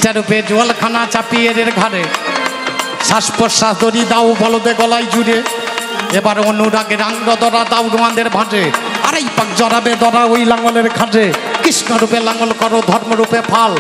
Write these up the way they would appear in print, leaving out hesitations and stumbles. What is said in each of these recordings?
তিস্তা রূপে জলখানা চাপিয়ে এর ঘাড়ে, শ্বাস প্রশ্বাস দড়ি দাও বলদে গলায় জুড়ে, এবার অনুরাগের আঙ্গ দরা দাও রোমাদের ভাঁটে, আড়াই পাক জড়াবে দরা ওই লাঙলের খাটে। কৃষ্ণ রূপে লাঙল করো ধর্মরূপে ফাল,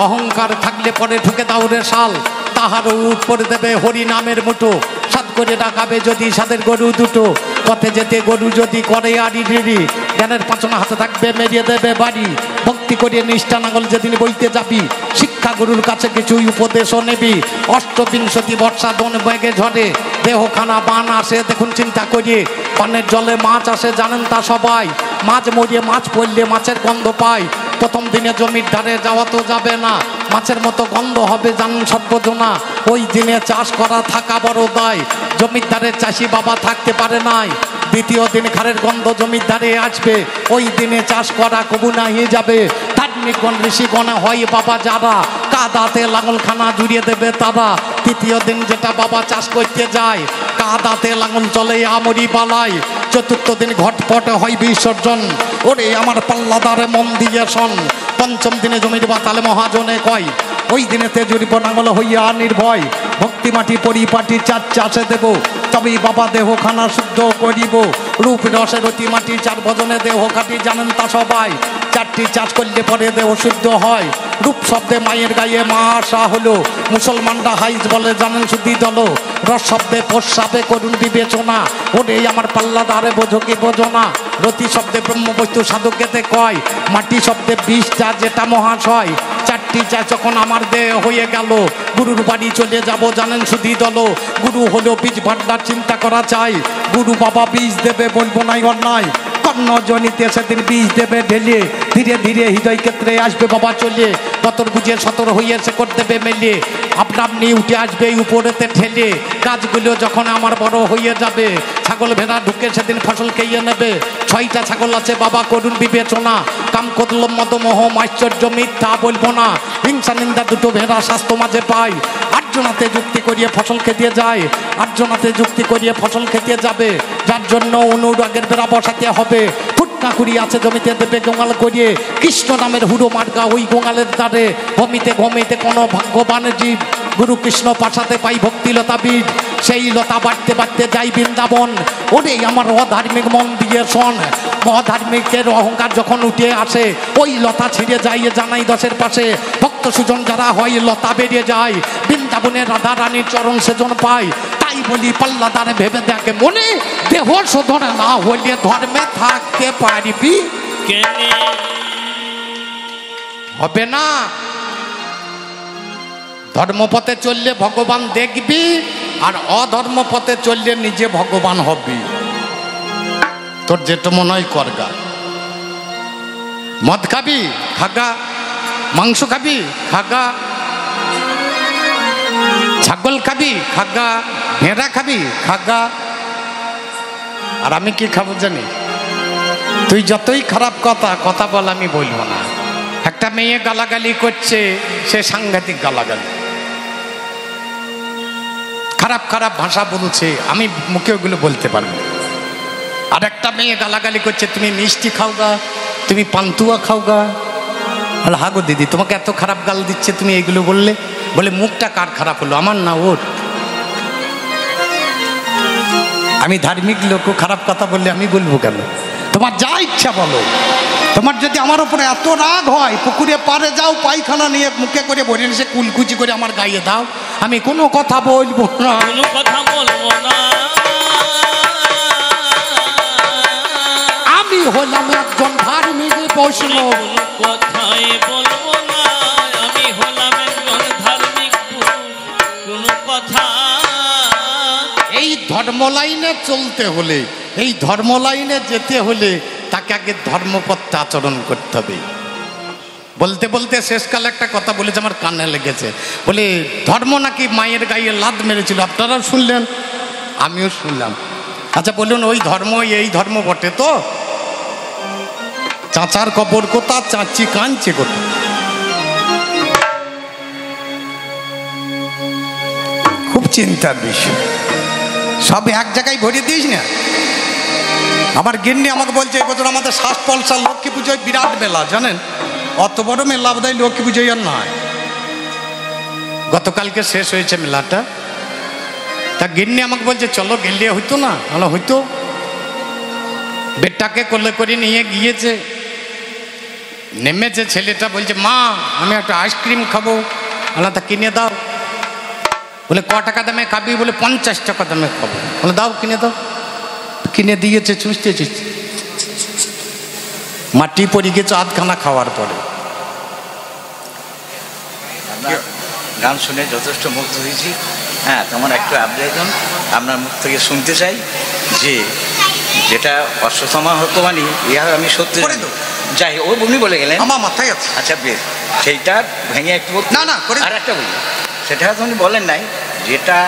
অহংকার থাকলে পরে ঢুকে দাও রে শাল, তাহারও উঠ করে দেবে হরি নামের মুঠো, সাত করে ডাকাবে যদি সাদের গরু দুটো, পথে যেতে গরু যদি করে আড়ি ঢেড়ি, জ্ঞানের পাঁচনা হাতে থাকবে মেরিয়ে দেবে বাড়ি, ভক্তি করিয়ে নিষ্ঠা নাঙল যেদিন বইতে যাবি, শিক্ষা গুরুর কাছে কিছুই উপদেশও নেবি, অষ্টবিংশতি বর্ষা দন বেগে ঝরে, দেহখানা বান আসে দেখুন চিন্তা করিয়ে, পানের জলে মাছ আসে জানেন তা সবাই, মাছ মরিয়ে মাছ পড়লে মাছের গন্ধ পায়, প্রথম দিনে জমির ধারে যাওয়া তো যাবে না, মাছের মতো গন্ধ হবে জানেন সর্বজনা, ওই দিনে চাষ করা থাকা বড় দায়, জমির ধারে চাষি বাবা থাকতে পারে নাই, দ্বিতীয় দিন খারের গন্ধ জমির ধারে আসবে, ওই দিনে চাষ করা কবু নাহি যাবে, ধার্মিকগণ ঋষিগণা হয় বাবা যারা, কাদাতে লাঙলখানা জুড়িয়ে দেবে তারা, তৃতীয় দিন যেটা বাবা চাষ করতে যায়, কাদাতে লাঙল চলে আমরি বালাই, চতুর্থ দিন ঘটপট হয় বিসর্জন, ওরে আমার পাল্লাদারে মন দিয়ে শোন, পঞ্চম দিনে জমির বাতালে মহাজনে কয়, ওই দিনে তেজুরিব নাঙল হইয়া নির্ভয়, ভক্তি মাটি পরিপাটি চার চাষে দেব, তবেই বাবা দেহখানা শুদ্ধ করিব, রূপ রসের অতি মাটি চার ভজনে দেহ কাটি জানেন তা সবাই, চারটি চাষ করলে পরে দেহ শুদ্ধ হয়, রূপ শব্দে মায়ের গায়ে মা আসা হলো, মুসলমানরা হাইজ বলে জানেন শুদ্ধি দল, রস শব্দে প্রস্রাবে করুন বিবেচনা, ওরে আমার পাল্লাদারে বোঝো কি বোঝো না, রতি শব্দে ব্রহ্মবস্তু সাধকেতে কয়, মাটি শব্দে বিষটা যেটা মহাশয়, চারটি চা যখন আমার দেহ হয়ে গেল, গুরুর বাড়ি চলে যাব জানেন শুধু দল, গুরু হলো বীজ ভান্ডার চিন্তা করা চাই, গুরু বাবা বীজ দেবে বলবো নাই অন্যায়, কর্ণ জনিতে সেদিন বীজ দেবে ঢেলে, ধীরে ধীরে হৃদয় ক্ষেত্রে আসবে বাবা চলে, বতর বুঝে সতর হয়ে সে করে দেবে মেলে, আপনা আপনি উঠে আসবে উপরেতে ঠেলে, গাছগুলো যখন আমার বড় হয়ে যাবে, ছাগল ভেড়া ঢুকে সেদিন ফসল খেয়ে নেবে, 6টা ছাগল আছে বাবা করুন বিবেচনা, কাম কদলম মদমোহ আশ্চর্য মিথ্যা বলবো না, হিংসা নিন্দা দুটো ভেড়া স্বাস্থ্য মাঝে পাই, আটজনাতে যুক্তি করিয়ে ফসল খেতে যায়, আটজনাতে যুক্তি করিয়ে ফসল খেতে যাবে, যার জন্য অনুরাগের বেড়া বসাতে হবে, ফুটনা কুড়ি আছে জমিতে দেবে গোঙাল করিয়ে, কৃষ্ণ নামের হুড়ো মার্গা ওই গোঙালের দ্বারে, ভমিতে ভমিতে কোনো ভাগ্যবানের জীব, গুরু কৃষ্ণ পাশাতে পাই ভক্তিলতা বীজ, সেই লতা বাড়তে বাড়তে যাই বৃন্দাবন, ওরে আমার অধার্মিক মন দিয়ে শোন, অধার্মিকের অহংকার যখন উঠে আসে, ওই লতা ছিঁড়ে যায় জানাই দশের পাশে, ভক্ত সুজন যারা হয় লতা বেরিয়ে যায়, বৃন্দাবনের রাধা রানীর চরণ সেজন পায়, তাই বলি পাল্লাদারে ভেবে দেখে মনে, দেহ শোধন না হইলে ধর্মে থাকতে পারবি হবে না, ধর্মপথে চললে ভগবান দেখবি, আর অধর্ম পথে চললে নিজে ভগবান হবি, তোর যেটা মনে হয় করগা, মদ খাবি খাগা, মাংস খাবি খাগা, ছাগল খাবি খাগা, ভেড়া খাবি খাগা, আর আমি কি খাবো জানি, তুই যতই খারাপ কথা বল আমি বলবো না, একটা মেয়ে গালাগালি করছে, সে সাংঘাতিক গালাগালি, খারাপ খারাপ ভাষা বলছে, আমি মুখে ওগুলো বলতে পারবো, আর একটা মেয়ে গালাগালি করছে তুমি মিষ্টি খাওগা, তুমি পান্তুয়া খাওগা, বলে হাগো দিদি তোমাকে এত খারাপ গাল দিচ্ছে তুমি এইগুলো বললে, বলে মুখটা কার খারাপ হলো আমার না ওর, আমি ধার্মিক লোক খারাপ কথা বললে আমি বলবো কেন, তোমার যা ইচ্ছা বলো, তোমার যদি আমার উপরে এত রাগ হয় পুকুরে পারে যাও, পায়খানা নিয়ে মুখে করে ভরে এসে কুলকুচি করে আমার গায়ে দাও, আমি কোনো কথা বলবো না, কোনো কথা বলবো না, আমি হলাম একজন ধার্মিক বৈষ্ণব, কথাই বলবো না, আমি হলাম একজন ধার্মিক, কোনো কথা, এই ধর্ম লাইনে চলতে হলে, এই ধর্ম লাইনে যেতে হলে তাকে আগে ধর্মপথে আচরণ করতে হবে। বলতে বলতে শেষকালে একটা কথা বলেছে আমার কানে লেগেছে, বলে ধর্ম নাকি মায়ের গায়ে লাদ মেরেছিল, আপনারাও শুনলেন আমিও শুনলাম, আচ্ছা বলুন ওই ধর্ম এই ধর্ম বটে তো, চাচার কবর কোথা, চাচি কাঁদছে কোথা, খুব চিন্তার বিষয়, সব এক জায়গায় ভরিয়ে দিস না। আমার গিন্নি আমাকে বলছে এবছর আমাদের শ্বাস পলসা লক্ষ্মী পুজোয় বিরাট মেলা, জানেন অত বড় মেলা বোধহয় লক্ষ্মী পুজোয় আর নয়, গতকালকে শেষ হয়েছে মেলাটা। তা গিন্নি আমাকে বলছে চলো গেলে হইতো না, বলো হইতো। বেটাকে কোলে করে নিয়ে গিয়েছে, নেমেছে, ছেলেটা বলছে মা আমি একটা আইসক্রিম খাবো। বলো তা কিনে দাও। বলে ক টাকা দামে খাবি? বলে 50 টাকা দামে খাবো। বলে দাও কিনে দাও। কিনে দিয়েছে, চুষতে চুষতে মাটি পড়ে গেছে আধখানা খাওয়ার পরে। গান শুনে যথেষ্ট মুগ্ধ হয়েছি। হ্যাঁ, তোমার একটু আবেদন আপনার মুখ থেকে শুনতে চাই যে যেটা অশ্বতমা হতো মানে ইহা আমি সত্যি যাই ও উনি বলে গেলেন আমার মাথায় আছে। আচ্ছা বেশ, সেইটা ভেঙে একটু না না করে আর একটা বলি, সেটা হয়তো উনি বলেন নাই, যেটা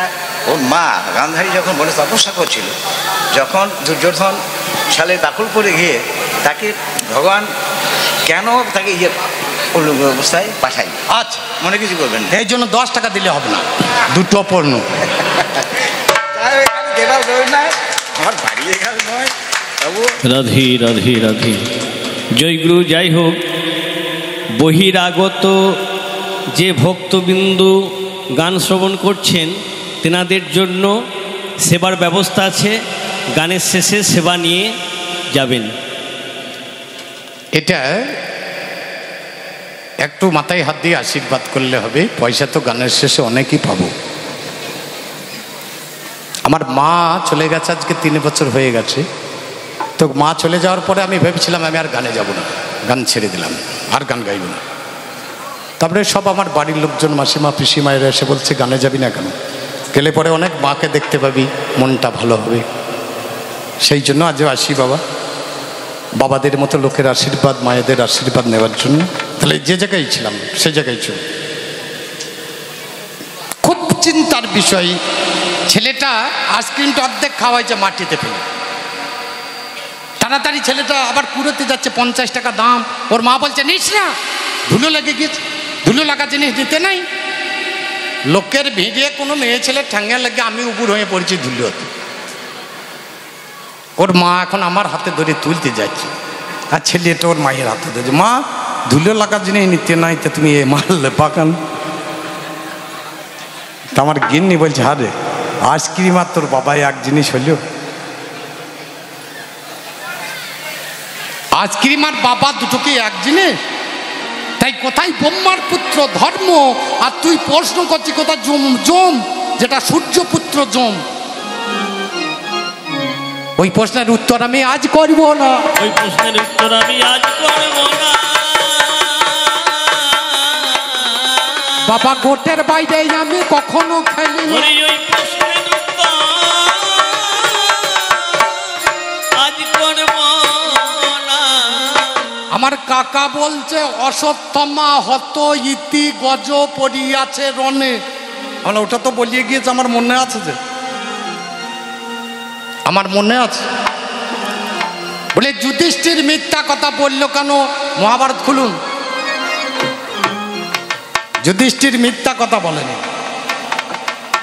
ওর মা গান্ধারী যখন বলে তপস্যা করছিল, যখন দুর্যোধন সালে দাখল করে গিয়ে তাকে ভগবান কেন তাকে অবস্থায় পাঠাই। আচ্ছা মনে কিছু করবেন এই জন্য 10 টাকা দিলে হবে না, দুটো পণ্য আমার বাড়িয়ে গেল নয়। রাধে রাধে রাধে। জয়গুরু। যাই হোক, বহিরাগত যে ভক্তবিন্দু গান শ্রবণ করছেন তেনাদের জন্য সেবার ব্যবস্থা আছে, গানের শেষে সেবা নিয়ে যাবেন। এটা একটু মাথায় হাত দিয়ে আশীর্বাদ করলে হবে, পয়সা তো গানের শেষে অনেকই পাবো। আমার মা চলে গেছে আজকে 3 বছর হয়ে গেছে। তো মা চলে যাওয়ার পরে আমি ভেবেছিলাম আমি আর গানে যাব না, গান ছেড়ে দিলাম, আর গান গাইব না। তারপরে সব আমার বাড়ির লোকজন, মাসিমা পিসিমায়েরা এসে বলছে গানে যাবি না কেন? গেলে পরে অনেক মাকে দেখতে পাবি, মনটা ভালো হবে। সেই জন্য আজও আসি বাবা, বাবাদের মতো লোকের আশীর্বাদ, মায়েদের আশীর্বাদ নেওয়ার জন্য। তাহলে যে জায়গায় ছিলাম সে জায়গায় ছিল। খুব চিন্তার বিষয়, ছেলেটা আইসক্রিমটা অর্ধেক খাওয়াইছে মাটিতে ফেলে। তাড়াতাড়ি ছেলেটা আবার কুড়োতে যাচ্ছে, 50 টাকা দাম। ওর মা বলছে নিস না, ধুলো লেগে গেছে, ধুলো লাগা জিনিস দিতে নাই। লোকের ভিড়ে কোনো মেয়ে ছেলে ঠ্যাঙ্গা লেগে আমি উপর হয়ে পড়েছি ধুলোতে। ওর মা এখন আমার হাতে ধরে তুলতে যাচ্ছে, আর ছেলেটা ওর মায়ের হাতে ধরেছে, মা ধুলো লাগা জিনিস নিতে নাই, তো তুমি এ মারলে পাকান। তা আমার গিন্নি বলছে হারে আইসক্রিম আর তোর বাবাই এক জিনিস হইল। আইসক্রিম আর বাবা দুটোকে এক জিনিস? তাই কোথায় ব্রহ্মার পুত্র ধর্ম, আর তুই প্রশ্ন করছিস কোথায় যম, যেটা সূর্যপুত্র যম। ওই প্রশ্নের উত্তর আমি আজ করব না, ওই প্রশ্নের উত্তর আমি আজ করব না। বাবা গোটের বাইরে আমি কখনো খেলি না। ওই প্রশ্নের উত্তর আজ করব না। আমার কাকা বলছে অশ্বত্থমা হত ইতি গজ পড়িয়াছে রণে। ওটা তো বলিয়ে গিয়েছে, আমার মনে আছে, যে আমার মনে আছে। বলে যুধিষ্ঠির মিথ্যা কথা বললো কেন? মহাভারত খুলুন, যুধিষ্ঠির মিথ্যা কথা বলেনি।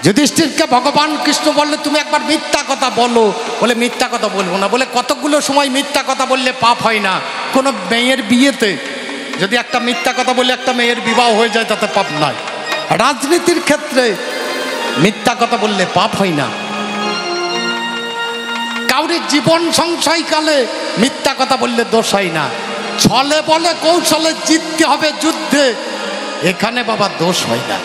যুধিষ্ঠিরকে ভগবান কৃষ্ণ বললে তুমি একবার মিথ্যা কথা বলো। বলে মিথ্যা কথা বলবো না। বলে কতগুলো সময় মিথ্যা কথা বললে পাপ হয় না? কোনো মেয়ের বিয়েতে যদি একটা মিথ্যা কথা বলে একটা মেয়ের বিবাহ হয়ে যায় তাতে পাপ নয়। রাজনীতির ক্ষেত্রে মিথ্যা কথা বললে পাপ হয় না। কাউরির জীবন সংশয়কালে মিথ্যা কথা বললে দোষ হয় না। ছলে বলে কৌশলে জিততে হবে যুদ্ধে, এখানে বাবা দোষ হয় না।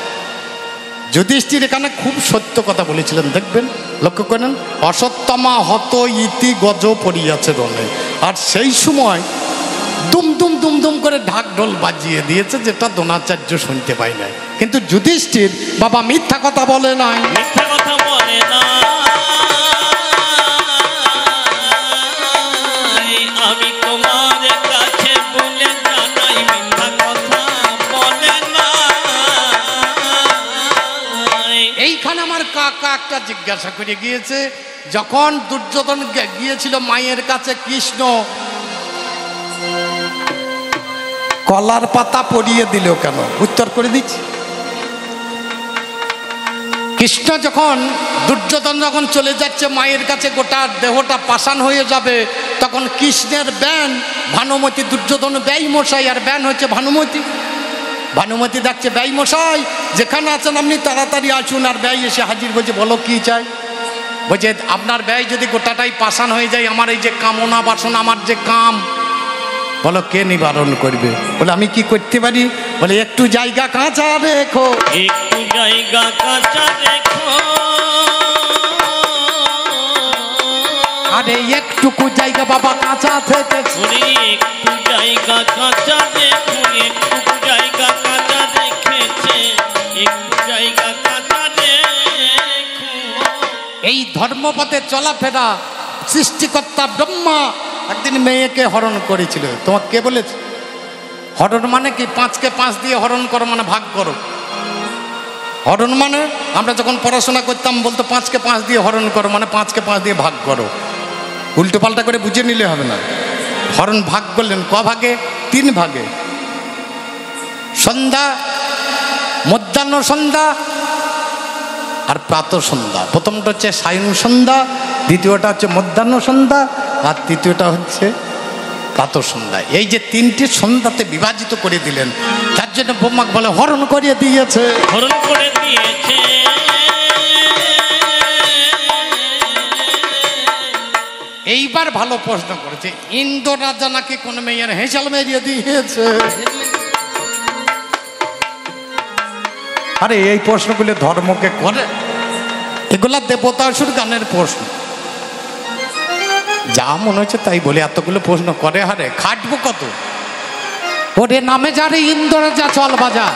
যুধিষ্ঠির এখানে খুব সত্য কথা বলেছিলেন, দেখবেন, লক্ষ্য করেন। অশ্বত্থমা হত ইতি গজ পড়িয়াছে রণে। আর সেই সময় দুম দুম দুম দুম করে ঢাক ঢোল বাজিয়ে দিয়েছে, যেটা দ্রোণাচার্য শুনতে পাই নাই। কিন্তু যুধিষ্ঠির বাবা মিথ্যা কথা বলে নাই, মিথ্যা কথা বলে না। আমি তোমার কাছে বলে জানাই মিথ্যা কথা বলে না। এইখানে আমার কাকা একটা জিজ্ঞাসা করে গিয়েছে, যখন দুর্যোধন গিয়েছিল মায়ের কাছে, কৃষ্ণ কলার পাতা পরিয়ে দিল কেন? উত্তর করে দিচ্ছি। কৃষ্ণ যখন দুর্যোধন যখন চলে যাচ্ছে মায়ের কাছে, গোটা দেহটা পাষাণ হয়ে যাবে, তখন কৃষ্ণের ব্যান ভানুমতি, দুর্যোধন ব্যয় মশাই, আর ব্যান হচ্ছে ভানুমতি। ভানুমতি ডাকছে, ব্যয় মশাই যেখানে আছেন আপনি তাড়াতাড়ি আসুন। আর ব্যয় এসে হাজির, বলছে বলো কি চাই? বলছে আপনার ব্যয় যদি গোটাটাই পাষাণ হয়ে যায়, আমার এই যে কামনা বাসনা, আমার যে কাম, বলো কে নিবারণ করবে? বলে আমি কি করতে পারি? বলে একটু জায়গা কাঁচা রেখো, একটু জায়গা কাঁচা রেখো, আরে একটুকু জায়গা বাবা কাঁচা থেকে, একটু জায়গা কাঁচা রেখো, একটু জায়গা কাঁচা রেখেছে, একটু জায়গা কাঁচা রেখো। এই ধর্মপথে চলাফেরা সৃষ্টিকর্তা ব্রহ্মা একদিন মেয়েকে হরণ করেছিল। তোমাকে কে বলেছে? হরণ মানে কি? 5কে 5 দিয়ে হরণ করো মানে ভাগ করো। হরণ মানে আমরা যখন পড়াশোনা করতাম বলতো 5কে 5 দিয়ে হরণ করো, মানে 5কে 5 দিয়ে ভাগ করো। উল্টো পাল্টা করে বুঝে নিলে হবে না। হরণ ভাগ করলেন ক ভাগে? 3 ভাগে। সন্ধ্যা, মধ্যাহ্ন সন্ধ্যা আর প্রাত সন্ধ্যা। প্রথমটা হচ্ছে সায়ন সন্ধ্যা, দ্বিতীয়টা হচ্ছে মধ্যাহ্ন সন্ধ্যা, আর তৃতীয়টা হচ্ছে প্রাত সন্ধ্যা। এই যে 3টি সন্ধ্যাতে বিভাজিত করে দিলেন, তার জন্য ব্রহ্মাকে বলে হরণ করিয়ে দিয়েছে, হরণ করে দিয়েছে। এইবার ভালো প্রশ্ন করেছে, ইন্দ্র রাজা নাকি কোন মেয়ের হেঁচাল মেরিয়ে দিয়েছে? আরে এই প্রশ্নগুলো ধর্মকে করে, এগুলা দেবতাসুর গানের প্রশ্ন। যা মনে হচ্ছে তাই বলে এতগুলো প্রশ্ন করে, হারে খাটবো কত? ওরে নামে যারে ইন্দ্র রাজা চল বাজা,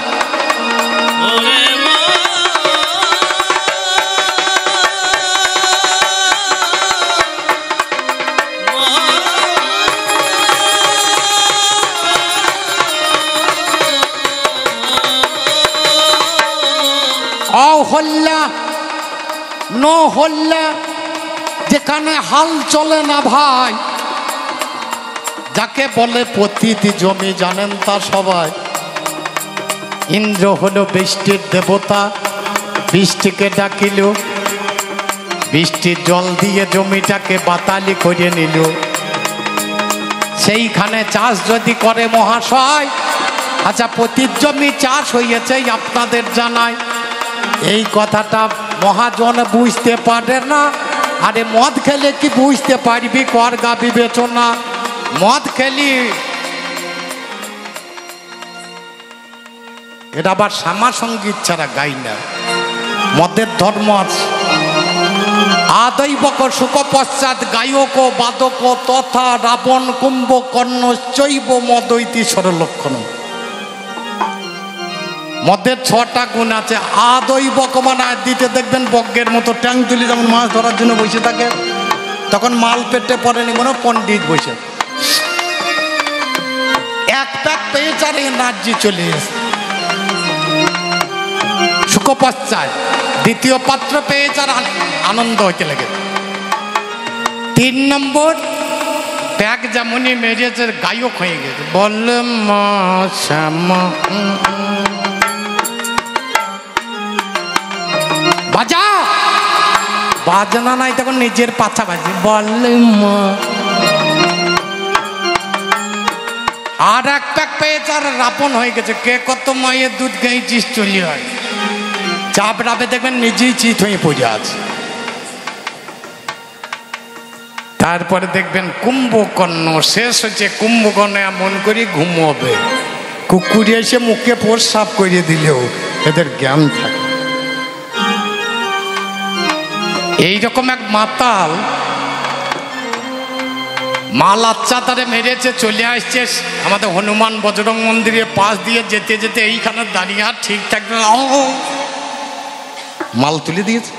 হল্লা ন হল্লা, যেখানে হাল চলে না ভাই, যাকে বলে পতিতি জমি জানেন তা সবাই। ইন্দ্র হলো বৃষ্টির দেবতা, বৃষ্টিকে ডাকিল, বৃষ্টির জল দিয়ে জমিটাকে বাতালি করে নিল। সেইখানে চাষ যদি করে মহাশয়, আচ্ছা পতির জমি চাষ হয়েছে আপনাদের জানাই, এই কথাটা মহাজন বুঝতে পারে না। আরে মদ খেলে কি বুঝতে পারবি? কর গা বিবেচনা, মদ খেলি। এটা আবার শ্যামা সঙ্গীত ছাড়া গাই না, মদের ধর্ম আছে। আদৈবক সুখ পশ্চাৎ গায়ক বাদক তথা রাবণ কুম্ভকর্ণ চৈব মদৈতি সরলক্ষণ। মদের 6টা গুণ আছে। আদৈবক মানে দিতে দেখবেন বজ্ঞের মতো ট্যাং তুলি, যেমন মাছ ধরার জন্য বসে থাকে, তখন মাল পেটে পড়েনি মনে পণ্ডিত বসে, এক প্যাক পেয়ে চার এনার্জি চলে এসে। সুখ পশ্চাৎ দ্বিতীয় পাত্র পেয়ে যার আনন্দ হইতে লাগে। 3 নম্বর প্যাক যেমনই মেরেছে গায়ক হয়ে গেছে, বললে মা শ্যামা বাজা, বাজনা নাই তখন নিজের পাছা বাজে, বললে মা। আর এক প্যাক পেয়ে যার রাপন হয়ে গেছে, কে কত মায়ের দুধ গাইছিস চলি হয়, চাপ রাবে দেখবেন নিজেই চিত হয়ে পড়ে আছে। তারপরে দেখবেন কুম্ভকর্ণ শেষ হচ্ছে, কুম্ভকর্ণ এমন করে ঘুমোবে, কুকুরে এসে মুখে প্রস্রাব করে দিলেও এদের জ্ঞান থাকে। এইরকম এক মাতাল মাল আচ্ছা তারে মেরেছে, চলে আসছে আমাদের হনুমান বজরং মন্দিরের পাশ দিয়ে যেতে যেতে এইখানে দাঁড়িয়ে আর ঠিক থাকবে, মাল তুলে দিয়েছে।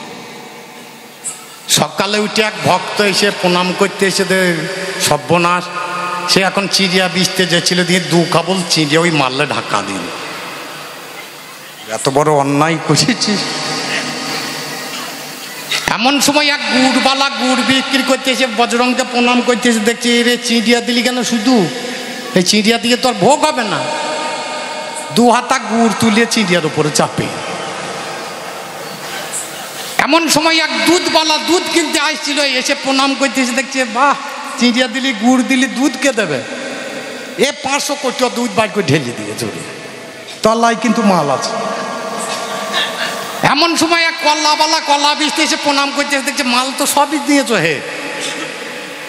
সকালে উঠে এক ভক্ত এসে প্রণাম করতে এসে সর্বনাশ, সে এখন চিড়িয়া বিচতে যেছিল, দিয়ে 2 কাবল চিড়িয়া ওই মারলে ঢাকা দিল। এত বড় অন্যায় করেছিস। এমন সময় এক গুড়বালা গুড় বিক্রি করতে এসে বজরংকে প্রণাম করতে এসে দেখছি, রে চিড়িয়া দিলি কেন? শুধু এই চিড়িয়া দিয়ে তোর ভোগ হবে না। 2 হাতা গুড় তুলে চিড়িয়ার উপরে চাপে। এমন সময় এক দুধওয়ালা দুধ কিনতে আসছিল, এসে প্রণাম করতে এসে দেখছে, বাহ চিড়িয়া দিলি গুড় দিলি, দুধ কে দেবে? এ 500 কোটি দুধ বার করে ঢেলে দিয়ে চলে। তলায় কিন্তু মাল আছে। এমন সময় এক কল্লাওয়ালা কলা বেচতে এসে প্রণাম করতে দেখছে মাল তো সবই দিয়েছো, হে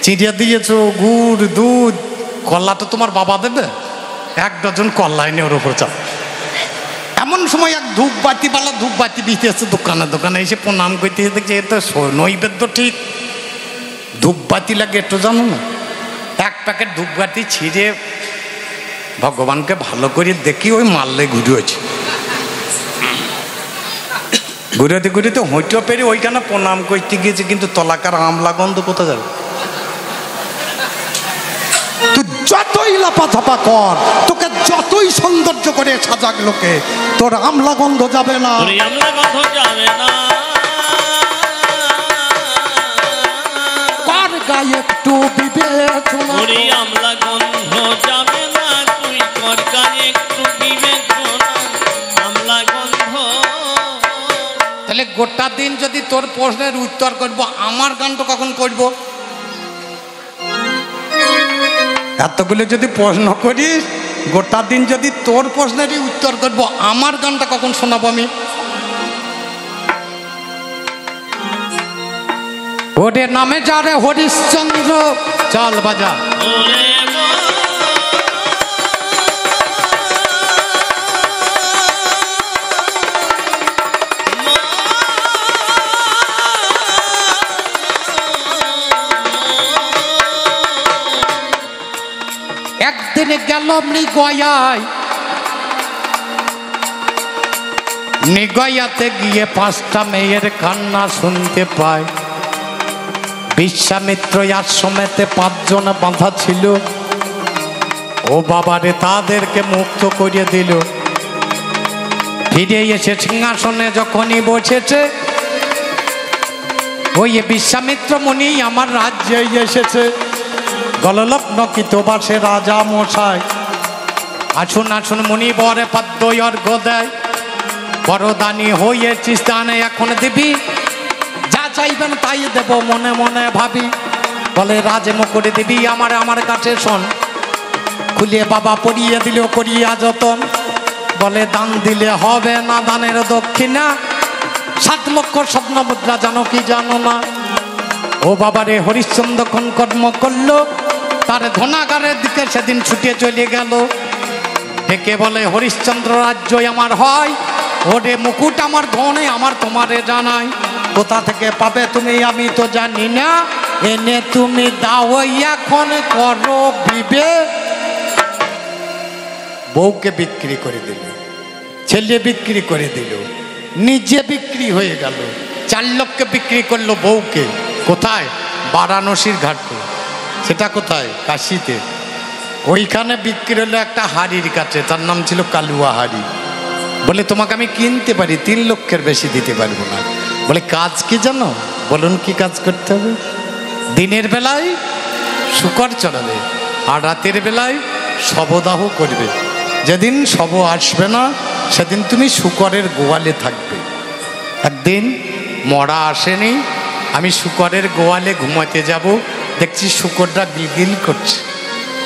চিড়িয়া দিয়েছো, গুড়, দুধ, কলা তো তোমার বাবা দেবে, 1 ডজন কলা এনে ওর ওপর চাপ। এমন সময় এক ধূপবাতিওয়ালা ধূপবাতি বেচতে এসছে দোকানে এসে প্রণাম করতে এসে দেখছে এ তো নৈবেদ্য ঠিক, ধূপবাতি লাগে একটু জানো না। 1 প্যাকেট ধূপবাতি ছিঁড়ে ভগবানকে ভালো করে দেখি ওই মারলে ঘুরিয়েছে, ঘুরিতে হইতে পেরে ওইখানে প্রণাম করতে গিয়েছে, কিন্তু তলাকার আমলা গন্ধ কোথা যাবে? তুই যতই লাফাঝাপা কর, তোকে যতই সৌন্দর্য করে সাজাক লোকে, তোর আমলা গন্ধ যাবে না। কার গায়ে একটু বিবেচনা, আমলা গন্ধ যাবে না, তুই কর গায়ে একটু বিবেচনা, আমলা গন্ধ। তাহলে গোটা দিন যদি তোর প্রশ্নের উত্তর করবো, আমার গানটা কখন করবো? এতগুলো যদি প্রশ্ন করিস, গোটা দিন যদি তোর প্রশ্নেরই উত্তর করবো, আমার গানটা কখন শোনাবো আমি? ওরে নামে যারে হরিশ্চন্দ্র, চল বাজা। একদিনে গেল মৃগয়ায়, মৃগয়াতে গিয়ে 5টা মেয়ের কান্না শুনতে পায়। বিশ্বামিত্র আশ্রমেতে 5 জন বাঁধা ছিল, ও বাবারে তাদেরকে মুক্ত করিয়ে দিল। ফিরে এসে সিংহাসনে যখনই বসেছে, ওই বিশ্বামিত্র মুনি আমার রাজ্যে এসেছে। গললগ্নকিত বাসে রাজা মশাই, আসুন আসুন মুনি বরে পদ্ম অর্ঘ্য দেয়। বরদানি হয়েছিস দানে এখন দিবি, যা চাইবেন তাই দেব মনে মনে ভাবি। বলে রাজে মুকুরে দিবি আমার কাছে শোন, খুলিয়ে বাবা পরিয়ে দিল করিয়া যতন। বলে দান দিলে হবে না দানের দক্ষিণা, 7 লক্ষ স্বর্ণ মুদ্রা জানো কি জানো না। ও বাবারে হরিশ্চন্দ্র কোন কর্ম করলো, তার ধনাগারের দিকে সেদিন ছুটে চলে গেল। ডেকে বলে হরিশ্চন্দ্র রাজ্য আমার হয়, ওরে মুকুট আমার ধনে আমার তোমারে জানাই। কোথা থেকে পাবে তুমি আমি তো জানি না, এনে তুমি দাও এখন করো বিবেক। বউকে বিক্রি করে দিল, ছেলে বিক্রি করে দিল, নিজে বিক্রি হয়ে গেল। 4 লক্ষে বিক্রি করলো বউকে। কোথায়? বারাণসীর ঘাটে। সেটা কোথায়? কাশিতে। ওইখানে বিক্রি হলো একটা হাড়ির কাছে, তার নাম ছিল কালুয়া হাড়ি। বলে তোমাকে আমি কিনতে পারি, 3 লক্ষের বেশি দিতে পারবো না। বলে কাজ কি জানো? বলুন কি কাজ করতে হবে? দিনের বেলায় শুকর চড়াবে, আর রাতের বেলায় শবদাহ করবে। যেদিন শব আসবে না সেদিন তুমি শুকরের গোয়ালে থাকবে। একদিন মরা আসেনি, আমি শুকরের গোয়ালে ঘুমাতে যাব, দেখছি শুকরটা গিলগিল করছে।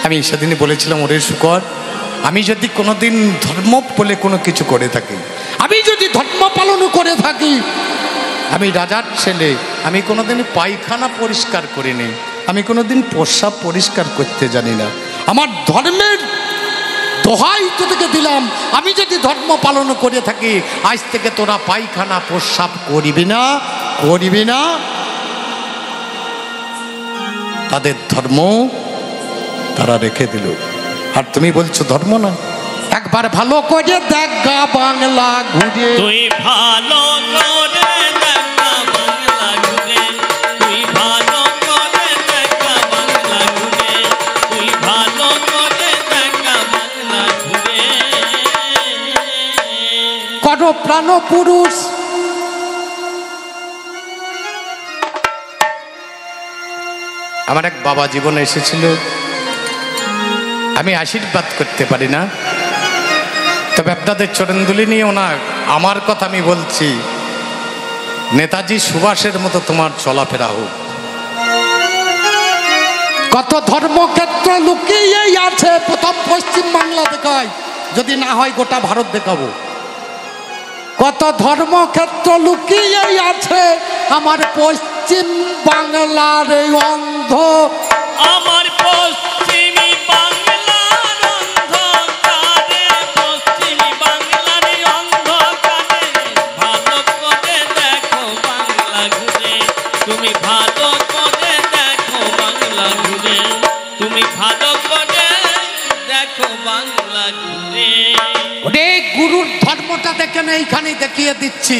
আমি সেদিনই বলেছিলাম, ওরে শুকর, আমি যদি কোনোদিন ধর্ম বলে কোনো কিছু করে থাকি, আমি যদি ধর্ম পালন করে থাকি, আমি রাজার ছেলে, আমি কোনোদিন পায়খানা পরিষ্কার করিনি, আমি কোনোদিন প্রস্রাব পরিষ্কার করতে জানি না। আমার ধর্মের দোহাই তোদেরকে দিলাম, আমি যদি ধর্ম পালন করে থাকি, আজ থেকে তোরা পায়খানা প্রস্রাব করবি না, করবি না। তাদের ধর্ম তারা রেখে দিল, আর তুমি বলছো ধর্ম না। একবার ভালো করে দেখ গা বাংলা ঘুরে, তুই ভালো করে দেখ গা বাংলা ঘুরে, তুই ভালো করে দেখ গা বাংলা ঘুরে, তুই ভালো করে দেখ গা বাংলা ঘুরে। করো প্রাণ পুরুষ, আমার এক বাবা জীবনে এসেছিল, আমি আশীর্বাদ করতে পারি না, তবে আপনাদের চরণধুলি নিয়ে ওনার আমার কথা আমি বলছি, নেতাজি সুভাষের মতো তোমার চলাফেরা হোক। কত ধর্মক্ষেত্র লুকিয়েই আছে, প্রথম পশ্চিম বাংলা দেখায় যদি না হয় গোটা ভারত দেখাবো। কত ধর্মক্ষেত্র লুকিয়ে আছে আমার পশ্চিম বাংলার এই অন্ধ, আমার পশ্চিমী বাংলার অন্ধকারে, পশ্চিমী বাংলার অন্ধকারে, ভালো করে দেখো বাংলা ঘুরে, তুমি ভালো করে দেখো বাংলা ঘুরে, তুমি ভালো করে দেখো বাংলা ঘুরে। ওরে গুরুর ধর্মটা দেখেন এইখানেই দেখিয়ে দিচ্ছি।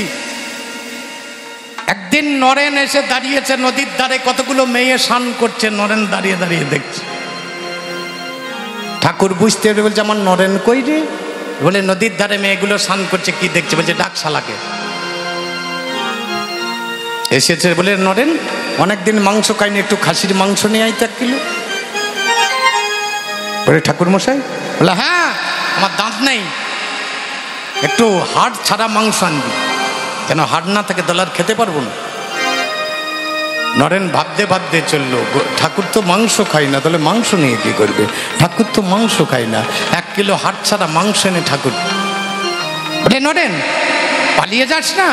একদিন নরেন এসে দাঁড়িয়েছে নদীর ধারে, কতগুলো মেয়ে স্নান করছে, নরেন দাঁড়িয়ে দাঁড়িয়ে দেখছে। ঠাকুর বুঝতে পেরে বলছে আমার নরেন কই রে? বলে নদীর ধারে মেয়েগুলো স্নান করছে, কি দেখছে? বলছে ডাক শালাকে। এসেছে বলে নরেন অনেকদিন মাংস খাইনি, একটু খাসির মাংস নিয়ে আইতে 1 কিলো। বলে ঠাকুর মশাই? বলে হ্যাঁ আমার দাঁত নেই, একটু হাড় ছাড়া মাংস আনবি, কেন হাড় না থাকে দলার খেতে পারবো না। নরেন ভাবতে ভাবতে চললো, ঠাকুর তো মাংস খাই না, তাহলে মাংস নিয়ে কি করবে? ঠাকুর তো মাংস খাই না, 1 কিলো হাড় ছাড়া মাংস এনে ঠাকুর। বলে নরেন পালিয়ে যাস না,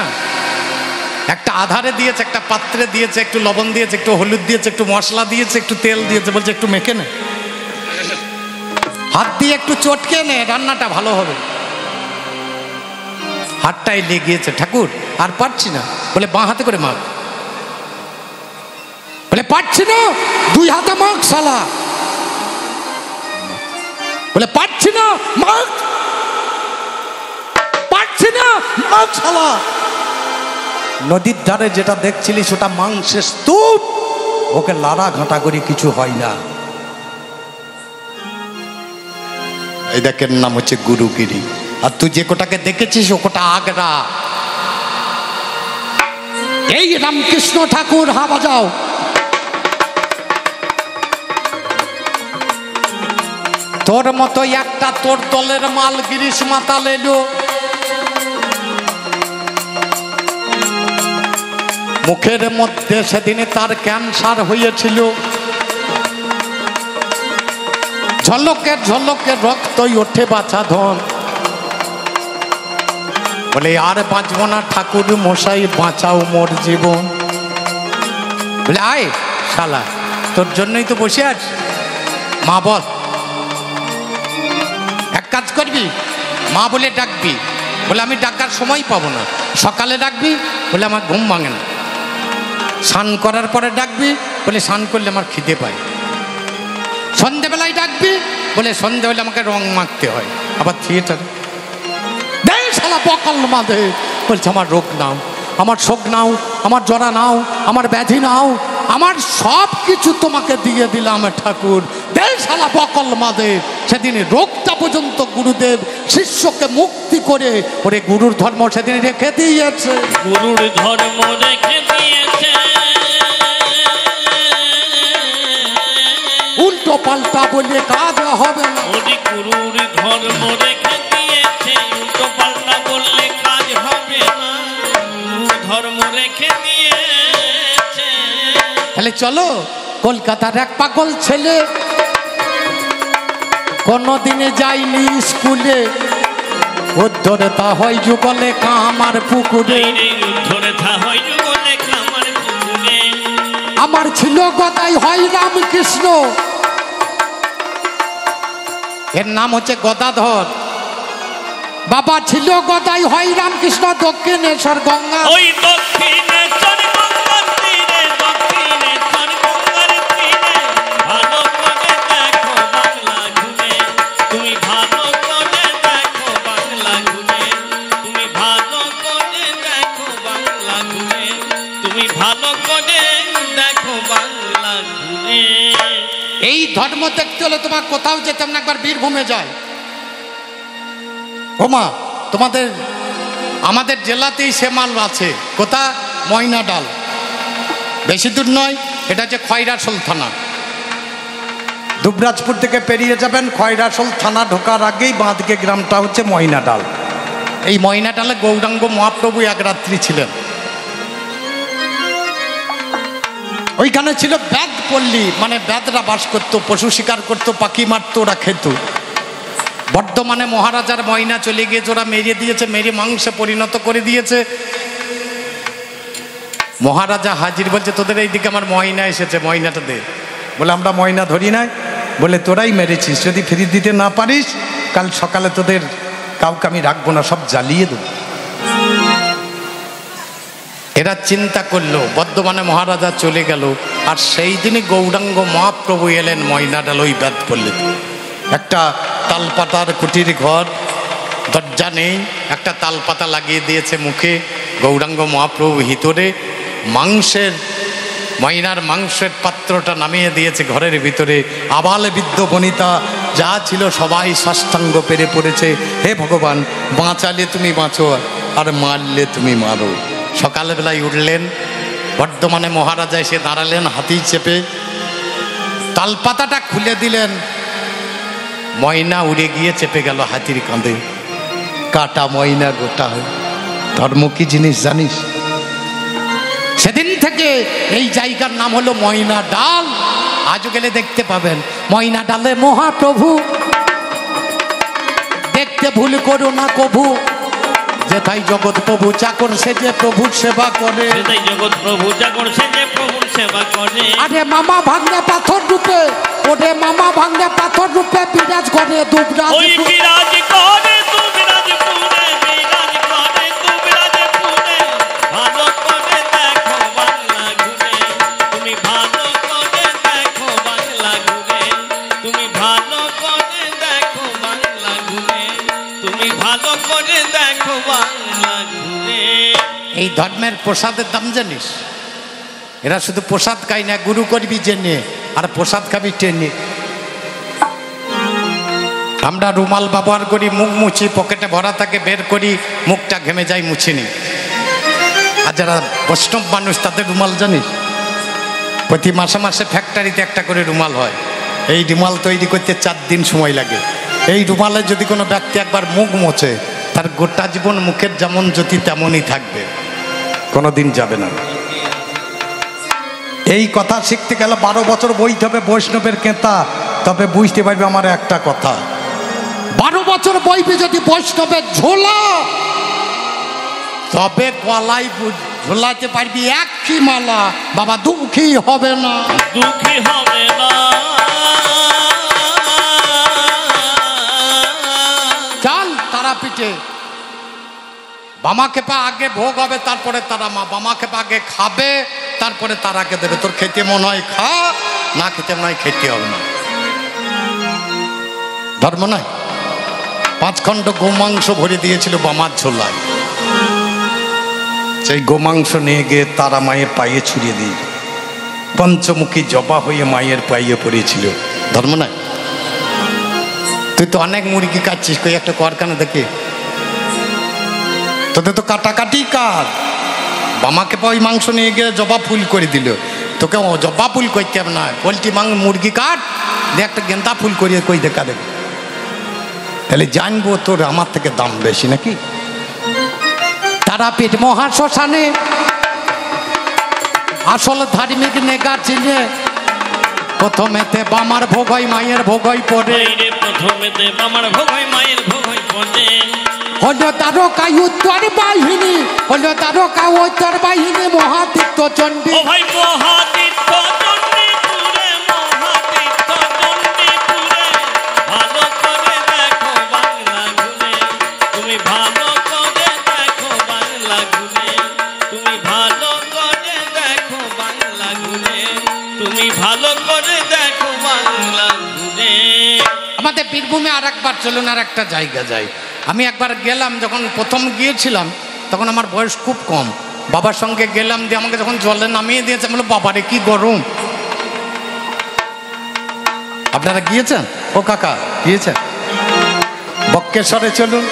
একটা আধারে দিয়েছে, একটা পাত্রে দিয়েছে, একটু লবণ দিয়েছে, একটু হলুদ দিয়েছে, একটু মশলা দিয়েছে, একটু তেল দিয়েছে, বলছে একটু মেখে নে, হাত দিয়ে একটু চটকে নে, রান্নাটা ভালো হবে। হাতটাই লেগিয়েছে, ঠাকুর আর পারছি না। বলে বাঁ হাতে করে মাখ। বলে পারছি না, 2 হাতে মাখ শালা। বলে পারছি না, মাখ। পারছি না, মাখ শালা। নদীর ধারে যেটা দেখছিলিস ওটা মাংসের স্তূপ, ওকে লাড়া ঘাঁটা করে কিছু হয় না। এই দেখেন নাম হচ্ছে গুরুগিরি। আর তুই যে কোটাকে দেখেছিস ও কোটা আগরা। এই রামকৃষ্ণ ঠাকুর হা বাজাও। তোর মতো একটা তোর দলের মাল গিরিশ মাতাল এলো, মুখের মধ্যে সেদিনে তার ক্যান্সার হয়েছিল, ঝলকে ঝলকে রক্তই ওঠে বাছা ধন। বলে আর বাঁচবো না ঠাকুর মশাই, বাঁচাও মোর জীবন। বলে আয় শালা, তোর জন্যই তো বসে আছি। মা বল, এক কাজ করবি, মা বলে ডাকবি। বলে আমি ডাকার সময় পাবো না। সকালে ডাকবি, বলে আমার ঘুম ভাঙে না। স্নান করার পরে ডাকবি, বলে স্নান করলে আমার খিদে পায়। সন্ধেবেলায় ডাকবি, বলে সন্ধে হলে আমাকে রং মাখতে হয়। আবার থিয়েটারে শালা বকল মাঝে বলছে আমার রোগ নাও, আমার শোক নাও, আমার জরা নাও, আমার ব্যাধি নাও, আমার সব কিছু তোমাকে দিয়ে দিলাম ঠাকুর। দেয় শালা বকল মাঝে। সেদিন রোগটা পর্যন্ত গুরুদেব শিষ্যকে মুক্তি করে ওরে গুরুর ধর্ম সেদিন রেখে দিয়েছে। গুরুর ধর্ম রেখে দিয়েছে, উল্টো পাল্টা বলে কাজ হবে না। ওরে গুরুর ধর্ম রেখে দিয়েছে, উল্টো পাল্টা বললে কাজ হবে না। গুরুর ধর্ম রেখে দিয়েছে। তাহলে চলো, কলকাতার এক পাগল ছেলে কোনদিনে যায়নি স্কুলে, উদ্ধরে তা হয় যুগলে কামার পুকুরে। উদ্ধরে তা হয় যুগলে কামার পুকুরে। আমার ছিল গদাই হয় রামকৃষ্ণ, এর নাম হচ্ছে গদাধর। বাবা ছিল গদাই হয় রামকৃষ্ণ, দক্ষিণেশ্বর গঙ্গা। ওই দক্ষিণেশ্বর গঙ্গার তীরে, দক্ষিণেশ্বর গঙ্গার তীরে, ভালো করে দেখো বাংলা ঘুরে, তুমি ভালো করে দেখো বাংলা ঘুরে, তুমি ভালো করে দেখো বাংলা ঘুরে, তুমি ভালো করে দেখো বাংলা ঘুরে। এই ধর্ম দেখতে হলে তোমার কোথাও যেতাম না, একবার বীরভূমে যায়। ওমা তোমাদের আমাদের জেলাতেই সে মাল আছে। কোথা? ময়নাডাল, বেশি দূর নয়। এটা হচ্ছে খয়রাসোল থানা। দুবরাজপুর থেকে পেরিয়ে যাবেন, খয়রাসোল থানা ঢোকার আগেই বাঁ দিকে গ্রামটা হচ্ছে ময়নাডাল। এই ময়নাডালে গৌরাঙ্গ মহাপ্রভু এক রাত্রি ছিলেন। ওইখানে ছিল ব্যাদ পল্লী, মানে ব্যাদরা বাস করতো, পশু শিকার করতো, পাখি মারতো, ওরা খেত। বর্ধমানে মহারাজার ময়না চলে গিয়েছে, ওরা মেরে দিয়েছে, মেরে মাংসে পরিণত করে দিয়েছে। মহারাজা হাজির, বলছে তোদের এইদিকে আমার ময়না এসেছে, ময়নাটা দে। বলে আমরা ময়না ধরি নাই। বলে তোরাই মেরেছিস, যদি ফিরিয়ে দিতে না পারিস কাল সকালে তোদের কাউকে আমি রাখবো না, সব জ্বালিয়ে দেবো। এরা চিন্তা করলো, বর্ধমানে মহারাজা চলে গেল, আর সেই দিনই গৌরাঙ্গ মহাপ্রভু এলেন ময়নাডাল ওই ব্যাধ পড়লে। একটা তালপাতার কুটির ঘর, দরজা নেই, একটা তালপাতা লাগিয়ে দিয়েছে মুখে। গৌরাঙ্গ মহাপ্রভু ভিতরে মাংসের, ময়নার মাংসের পাত্রটা নামিয়ে দিয়েছে ঘরের ভিতরে। আবাল বৃদ্ধ বনিতা যা ছিল সবাই সাষ্টাঙ্গ পেরে পড়েছে, হে ভগবান বাঁচালে তুমি বাঁচো, আর মারলে তুমি মারো। সকালবেলায় উঠলেন, বর্ধমানে মহারাজা এসে দাঁড়ালেন হাতি চেপে, তালপাতাটা খুলে দিলেন, ময়না উড়ে গিয়ে চেপে গেল হাতির কাঁধে। কাটা ময়না গোটা হয়। ধর্ম কি জিনিস জানিস? সেদিন থেকে এই জায়গার নাম হলো ময়না ডাল। আজও গেলে দেখতে পাবেন ময়না ডালে মহাপ্রভু, দেখতে ভুল করো না কভু, যেথায় জগৎ প্রভু চাকর সে যে প্রভুর সেবা করে, যেথায় জগৎ প্রভু চাকর সে যে প্রভুর সেবা করে। আরে মামা ভাঙে পাথর রূপে, ওরে মামা ভাঙে পাথর রূপে বিরাজ করে দুবরাজ, ওই বিরাজ করে দুবরাজপুরে, বিরাজ করে দুবরাজপুরে। ভালো করে দেখো বাংলা ঘুরে, তুমি ভালো করে দেখো বাংলা ঘুরে, তুমি ভালো করে দেখো বাংলা ঘুরে, তুমি ভালো করে দেখো বাংলা ঘুরে। এই ধর্মের প্রসাদের দাম জানিস? এরা শুধু প্রসাদ খাই না, গুরু করবি জেনে আর প্রসাদ খাবি টেনে। আমরা রুমাল ব্যবহার করি, মুখ মুছি, পকেটে ভরা থাকে বের করি, মুখটা ঘেমে যায় মুছিনি। আর যারা বৈষ্ণব মানুষ তাদের রুমাল জানিস? প্রতি মাসে মাসে ফ্যাক্টরিতে একটা করে রুমাল হয়। এই রুমাল তৈরি করতে 4 দিন সময় লাগে। এই রুমালে যদি কোনো ব্যক্তি একবার মুখ মোছে, তার গোটা জীবন মুখের যেমন জ্যোতি তেমনই থাকবে, কোনোদিন যাবে না। এই কথা শিখতে গেলে 12 বছর বইতে হবে বৈষ্ণবের কেতা, তবে বুঝতে পারবে আমার একটা কথা। 12 বছর বইবে যদি বৈষ্ণবের ঝোলা, তবে গলায় ঝোলাতে পারবি একই মালা, বাবা দুঃখী হবে না, দুঃখী হবে না। চাল তারাপীঠে বামাকে পা আগে ভোগ হবে, তারপরে তারা মা। বামাকে পা আগে খাবে, তারপরে তারাকে দেবে। তোর খেতে মনে হয় খা, না খেতে মনে হয় খেতে হবে না। ধর্ম নয়। 5 খণ্ড গোমাংস ভরে দিয়েছিল বামার ঝোলায়, সেই গোমাংস নিয়ে গিয়ে তারা মায়ের পায়ে ছুড়িয়ে দিয়ে পঞ্চমুখী জবা হয়ে মায়ের পায়ে পড়েছিল। ধর্ম নয়? তুই তো অনেক মুরগি কাটছিস, কই একটা কারখানা দেখে, তোদের তো কাটাকাটি কাজ। বামাকে ওই মাংস নিয়ে গিয়ে জবা ফুল করে দিল, তোকে জবা ফুল করতে হবে না, পোলট্রি মুরগি কাট দিয়ে একটা গেন্দা ফুল করিয়ে কই দেখা দেবে, তাহলে জানবো তোর আমার থেকে দাম বেশি নাকি। তারাপীঠ মহাশ্মশানে আসল ধার্মিক নেগা চিনে, প্রথমেতে বামার ভোগ হয় মায়ের ভোগ হয় পরে, প্রথমেতে বামার ভোগ হয় মায়ের ভোগ হয় পরে। হলো দ্বারকা উত্তর বাহিনী, হলো দ্বারকা উত্তর বাহিনী মহাতীর্থ চণ্ডী। ও ভাই মহাতীর্থ চণ্ডীপুরে, মহাতীর্থ চণ্ডীপুরে। ভালো করে দেখো বাংলা ঘুরে, তুমি ভালো করে দেখো বাংলা ঘুরে, তুমি ভালো করে দেখো বাংলা ঘুরে, তুমি ভালো করে দেখো বাংলা ঘুরে। আমাদের বীরভূমে আর একবার চলুন আর একটা জায়গা যাই। আমি একবার গেলাম, যখন প্রথম গিয়েছিলাম তখন আমার বয়স খুব কম, বাবার সঙ্গে গেলাম, দিয়ে আমাকে যখন জলে নামিয়ে দিয়েছে বলে বাবারে কি গরম। আপনারা গিয়েছেন? ও কাকা গিয়েছেন? বক্রেশ্বরে চলুন,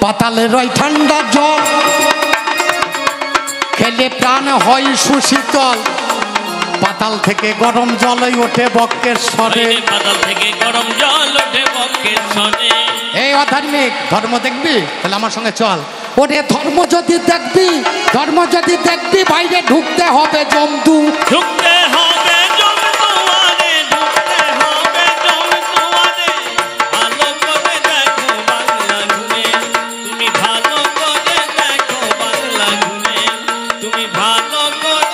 পাতালের ওই ঠান্ডা জল খেলে প্রাণ হয় সুশীতল, পাতাল থেকে গরম জলই ওঠে বক্রেশ্বরে, পাতাল থেকে গরম জল ওঠে বক্রেশ্বরে। এই অধার্মিক ধর্ম দেখবি? তাহলে আমার সঙ্গে চল। ওরে ধর্ম যদি দেখবি, ধর্ম যদি দেখবি, বাইরে ঢুকতে হবে জমদু, ঢুকতে হবে জমদুয়ারে, ঢুকতে হবে জমদুয়ারে। ভালো ভালো করে